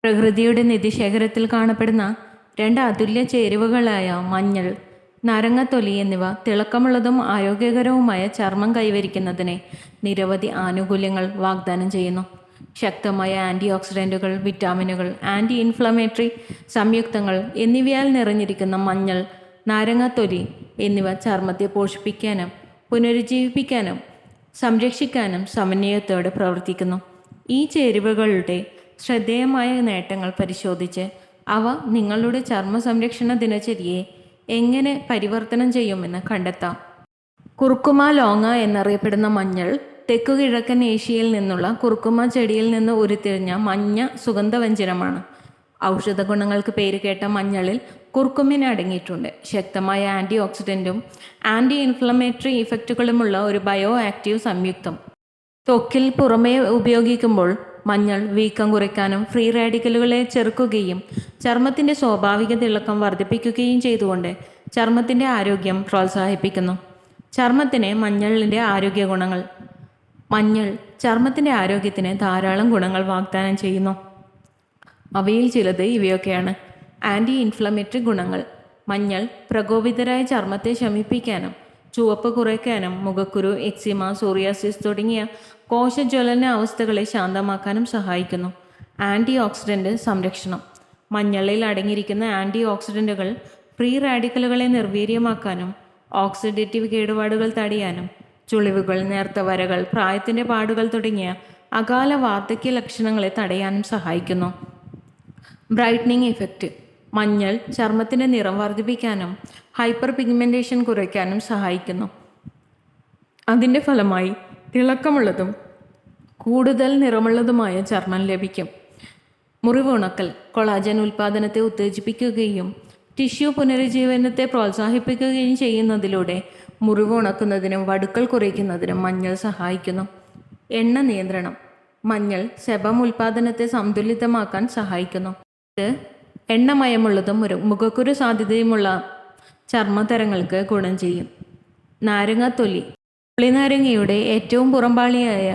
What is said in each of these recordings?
പ്രകൃതിയുടെ നിധിശേഖരത്തിൽ കാണപ്പെടുന്ന രണ്ട് അതുല്യ ചേരുവകളായ മഞ്ഞൾ, നാരങ്ങത്തൊലി എന്നിവ തിളക്കമുള്ളതും ആരോഗ്യകരവുമായ ചർമ്മം കൈവരിക്കുന്നതിന് നിരവധി ആനുകൂല്യങ്ങൾ വാഗ്ദാനം ചെയ്യുന്നു. ശക്തമായ ആൻറ്റി ഓക്സിഡൻറ്റുകൾ, വിറ്റാമിനുകൾ, ആൻറ്റി ഇൻഫ്ലമേറ്ററി സംയുക്തങ്ങൾ എന്നിവയാൽ നിറഞ്ഞിരിക്കുന്ന മഞ്ഞൾ, നാരങ്ങത്തൊലി എന്നിവ ചർമ്മത്തെ പോഷിപ്പിക്കാനും പുനരുജ്ജീവിപ്പിക്കാനും സംരക്ഷിക്കാനും സമന്വയത്തോടെ പ്രവർത്തിക്കുന്നു. ഈ ചേരുവകളുടെ ശ്രദ്ധേയമായ നേട്ടങ്ങൾ പരിശോധിച്ച് അവ നിങ്ങളുടെ ചർമ്മ സംരക്ഷണ ദിനചര്യയെ എങ്ങനെ പരിവർത്തനം ചെയ്യുമെന്ന് കണ്ടെത്താം. കുർക്കുമ ലോങ്ങ എന്നറിയപ്പെടുന്ന മഞ്ഞൾ തെക്കുകിഴക്കൻ ഏഷ്യയിൽ നിന്നുള്ള കുർക്കുമ ചെടിയിൽ നിന്ന് ഉരുത്തിരിഞ്ഞ മഞ്ഞ സുഗന്ധവ്യഞ്ജനമാണ്. ഔഷധ ഗുണങ്ങൾക്ക് പേരുകേട്ട മഞ്ഞളിൽ കുർക്കുമിൻ അടങ്ങിയിട്ടുണ്ട്. ശക്തമായ ആൻറ്റി ഓക്സിഡൻറ്റും ആൻറ്റി ഇൻഫ്ലമേറ്ററി ഇഫക്റ്റുകളുമുള്ള ഒരു ബയോ ആക്റ്റീവ് സംയുക്തം. ത്വക്കിൽ പുറമേ ഉപയോഗിക്കുമ്പോൾ മഞ്ഞൾ വീക്കം കുറയ്ക്കാനും ഫ്രീ റാഡിക്കലുകളെ ചെറുക്കുകയും ചർമ്മത്തിൻ്റെ സ്വാഭാവിക തിളക്കം വർദ്ധിപ്പിക്കുകയും ചെയ്തുകൊണ്ട് ചർമ്മത്തിൻ്റെ ആരോഗ്യം പ്രോത്സാഹിപ്പിക്കുന്നു. ചർമ്മത്തിന് മഞ്ഞളിൻ്റെ ആരോഗ്യ ഗുണങ്ങൾ. മഞ്ഞൾ ചർമ്മത്തിൻ്റെ ആരോഗ്യത്തിന് ധാരാളം ഗുണങ്ങൾ വാഗ്ദാനം ചെയ്യുന്നു. അവയിൽ ചിലത് ഇവയൊക്കെയാണ്. ആൻറ്റി ഇൻഫ്ലമേറ്ററി ഗുണങ്ങൾ. മഞ്ഞൾ പ്രകോപിതരായ ചർമ്മത്തെ ശമിപ്പിക്കാനും ചുവപ്പ് കുറയ്ക്കാനും മുഖക്കുരു, എക്സിമ, സോറിയാസിസ് തുടങ്ങിയ കോശജ്വലന അവസ്ഥകളെ ശാന്തമാക്കാനും സഹായിക്കുന്നു. ആൻറ്റി ഓക്സിഡൻറ്റ് സംരക്ഷണം. മഞ്ഞളിൽ അടങ്ങിയിരിക്കുന്ന ആൻറ്റി ഓക്സിഡൻറ്റുകൾ ഫ്രീ റാഡിക്കലുകളെ നിർവീര്യമാക്കാനും ഓക്സിഡേറ്റീവ് കേടുപാടുകൾ തടയാനും ചുളിവുകൾ, നേർത്ത വരകൾ, പ്രായത്തിൻ്റെ പാടുകൾ തുടങ്ങിയ അകാല വാർദ്ധക്യ ലക്ഷണങ്ങളെ തടയാനും സഹായിക്കുന്നു. Brightening effect. മഞ്ഞൾ ചർമ്മത്തിൻ്റെ നിറം വർദ്ധിപ്പിക്കാനും ഹൈപ്പർ പിഗ്മെൻറ്റേഷൻ കുറയ്ക്കാനും സഹായിക്കുന്നു. അതിൻ്റെ ഫലമായി തിളക്കമുള്ളതും കൂടുതൽ നിറമുള്ളതുമായ ചർമ്മം ലഭിക്കും. മുറിവ് ഉണക്കൽ. കൊളാജൻ ഉൽപ്പാദനത്തെ ഉത്തേജിപ്പിക്കുകയും ടിഷ്യൂ പുനരുജ്ജീവനത്തെ പ്രോത്സാഹിപ്പിക്കുകയും ചെയ്യുന്നതിലൂടെ മുറിവ് ഉണക്കുന്നതിനും വടുക്കൾ കുറയ്ക്കുന്നതിനും മഞ്ഞൾ സഹായിക്കുന്നു. എണ്ണ നിയന്ത്രണം. മഞ്ഞൾ സെബം ഉൽപ്പാദനത്തെ സന്തുലിതമാക്കാൻ സഹായിക്കുന്നു. ഇത് എണ്ണമയമുള്ളതും മുഖക്കുരു സാധ്യതയുമുള്ള ചർമ്മതരങ്ങൾക്ക് ഗുണം ചെയ്യും. നാരങ്ങത്തൊലി. പുളിനാരങ്ങയുടെ ഏറ്റവും പുറംപാളിയായ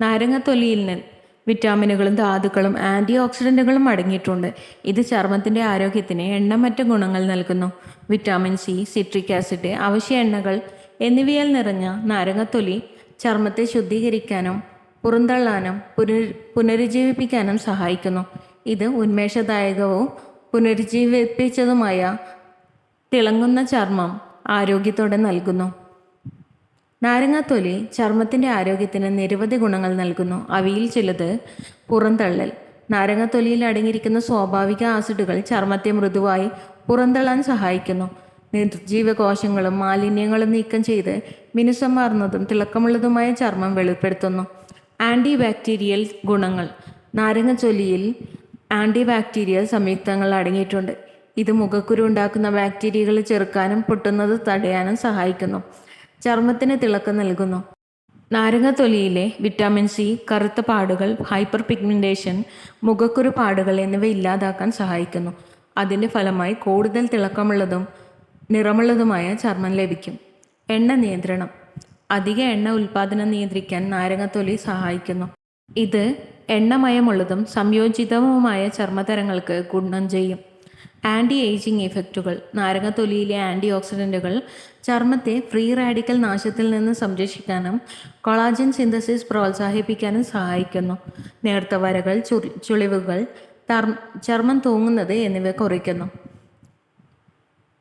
നാരങ്ങത്തൊലിയിൽ നിന്ന് വിറ്റാമിനുകളും ധാതുക്കളും ആൻറ്റി ഓക്സിഡൻറ്റുകളും അടങ്ങിയിട്ടുണ്ട്. ഇത് ചർമ്മത്തിൻ്റെ ആരോഗ്യത്തിന് എണ്ണമറ്റ ഗുണങ്ങൾ നൽകുന്നു. വിറ്റാമിൻ സി, സിട്രിക് ആസിഡ്, അവശ്യ എണ്ണകൾ എന്നിവയാൽ നിറഞ്ഞ നാരങ്ങത്തൊലി ചർമ്മത്തെ ശുദ്ധീകരിക്കാനും പുറന്തള്ളാനും പുനരുജ്ജീവിപ്പിക്കാനും സഹായിക്കുന്നു. ഇത് ഉന്മേഷദായകവും പുനരുജ്ജീവിപ്പിച്ചതുമായ തിളങ്ങുന്ന ചർമ്മം ആരോഗ്യത്തോടെ നൽകുന്നു. നാരങ്ങത്തൊലി ചർമ്മത്തിൻ്റെ ആരോഗ്യത്തിന് നിരവധി ഗുണങ്ങൾ നൽകുന്നു. അവയിൽ ചിലത് പുറന്തള്ളൽ. നാരങ്ങത്തൊലിയിൽ അടങ്ങിയിരിക്കുന്ന സ്വാഭാവിക ആസിഡുകൾ ചർമ്മത്തെ മൃദുവായി പുറന്തള്ളാൻ സഹായിക്കുന്നു. നിർജ്ജീവ കോശങ്ങളും മാലിന്യങ്ങളും നീക്കം ചെയ്ത് മിനുസമാർന്നതും തിളക്കമുള്ളതുമായ ചർമ്മം വെളിപ്പെടുത്തുന്നു. ആൻറ്റി ബാക്ടീരിയൽ ഗുണങ്ങൾ. നാരങ്ങത്തൊലിയിൽ ആൻറ്റി ബാക്ടീരിയൽ സംയുക്തങ്ങൾ അടങ്ങിയിട്ടുണ്ട്. ഇത് മുഖക്കുരു ഉണ്ടാക്കുന്ന ബാക്ടീരിയകളെ ചെറുക്കാനും പൊട്ടുന്നത് തടയാനും സഹായിക്കുന്നു. ചർമ്മത്തിന് തിളക്കം നൽകുന്നു. നാരങ്ങത്തൊലിയിലെ വിറ്റാമിൻ സി കറുത്ത പാടുകൾ, ഹൈപ്പർ പിഗ്മെൻറ്റേഷൻ, മുഖക്കുരു പാടുകൾ എന്നിവ ഇല്ലാതാക്കാൻ സഹായിക്കുന്നു. അതിൻ്റെ ഫലമായി കൂടുതൽ തിളക്കമുള്ളതും നിറമുള്ളതുമായ ചർമ്മം ലഭിക്കും. എണ്ണ നിയന്ത്രണം. അധിക എണ്ണ ഉൽപ്പാദനം നിയന്ത്രിക്കാൻ നാരങ്ങത്തൊലി സഹായിക്കുന്നു. ഇത് എണ്ണമയമുള്ളതും സംയോജിതവുമായ ചർമ്മതരങ്ങൾക്ക് ഗുണം ചെയ്യും. ആൻറ്റി ഏജിങ് ഇഫക്റ്റുകൾ. നാരങ്ങത്തൊലിയിലെ ആൻറ്റി ഓക്സിഡൻറ്റുകൾ ചർമ്മത്തെ ഫ്രീ റാഡിക്കൽ നാശത്തിൽ നിന്ന് സംരക്ഷിക്കാനും കൊളാജൻ സിന്തസിസ് പ്രോത്സാഹിപ്പിക്കാനും സഹായിക്കുന്നു. നേർത്ത വരകൾ, ചുളിവുകൾ, ചർമ്മം തൂങ്ങുന്നത് എന്നിവ കുറയ്ക്കുന്നു.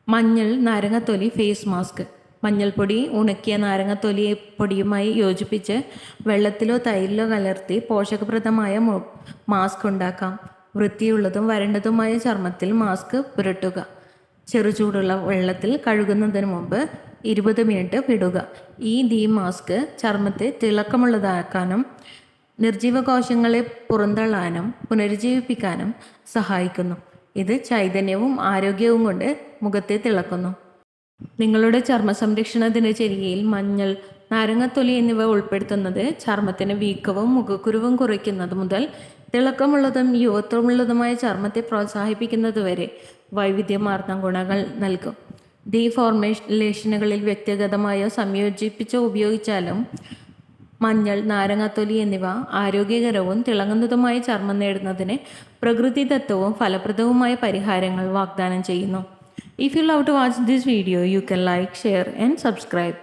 മഞ്ഞൾ നാരങ്ങത്തൊലി ഫേസ് മാസ്ക്. മഞ്ഞൾപ്പൊടി ഉണക്കിയ നാരങ്ങത്തൊലി പൊടിയുമായി യോജിപ്പിച്ച് വെള്ളത്തിലോ തൈരിലോ കലർത്തി പോഷകപ്രദമായ മാസ്ക് ഉണ്ടാക്കാം. വൃത്തിയുള്ളതും വരണ്ടതുമായ ചർമ്മത്തിൽ മാസ്ക് പുരട്ടുക. ചെറുചൂടുള്ള വെള്ളത്തിൽ കഴുകുന്നതിന് മുമ്പ് 20 മിനിറ്റ് വിടുക. ഈ മാസ്ക് ചർമ്മത്തെ തിളക്കമുള്ളതാക്കാനും നിർജ്ജീവകോശങ്ങളെ പുറന്തള്ളാനും പുനരുജ്ജീവിപ്പിക്കാനും സഹായിക്കുന്നു. ഇത് ചൈതന്യവും ആരോഗ്യവും കൊണ്ട് മുഖത്തെ തിളക്കുന്നു. നിങ്ങളുടെ ചർമ്മ സംരക്ഷണ ദിനചര്യയിൽ മഞ്ഞൾ, നാരങ്ങത്തൊലി എന്നിവ ഉൾപ്പെടുത്തുന്നത് ചർമ്മത്തിന് വീക്കവും മുഖക്കുരുവും കുറയ്ക്കുന്നത് മുതൽ തിളക്കമുള്ളതും യുവത്വമുള്ളതുമായ ചർമ്മത്തെ പ്രോത്സാഹിപ്പിക്കുന്നതുവരെ വൈവിധ്യമാർന്ന ഗുണങ്ങൾ നൽകും. ഫോർമുലേഷനുകളിൽ വ്യക്തിഗതമായോ സംയോജിപ്പിച്ചോ ഉപയോഗിച്ചാലും മഞ്ഞൾ, നാരങ്ങാത്തൊലി എന്നിവ ആരോഗ്യകരവും തിളങ്ങുന്നതുമായ ചർമ്മം നേടുന്നതിന് പ്രകൃതിദത്തവും ഫലപ്രദവുമായ പരിഹാരങ്ങൾ വാഗ്ദാനം ചെയ്യുന്നു. If you love to watch this video, you can like, share and subscribe.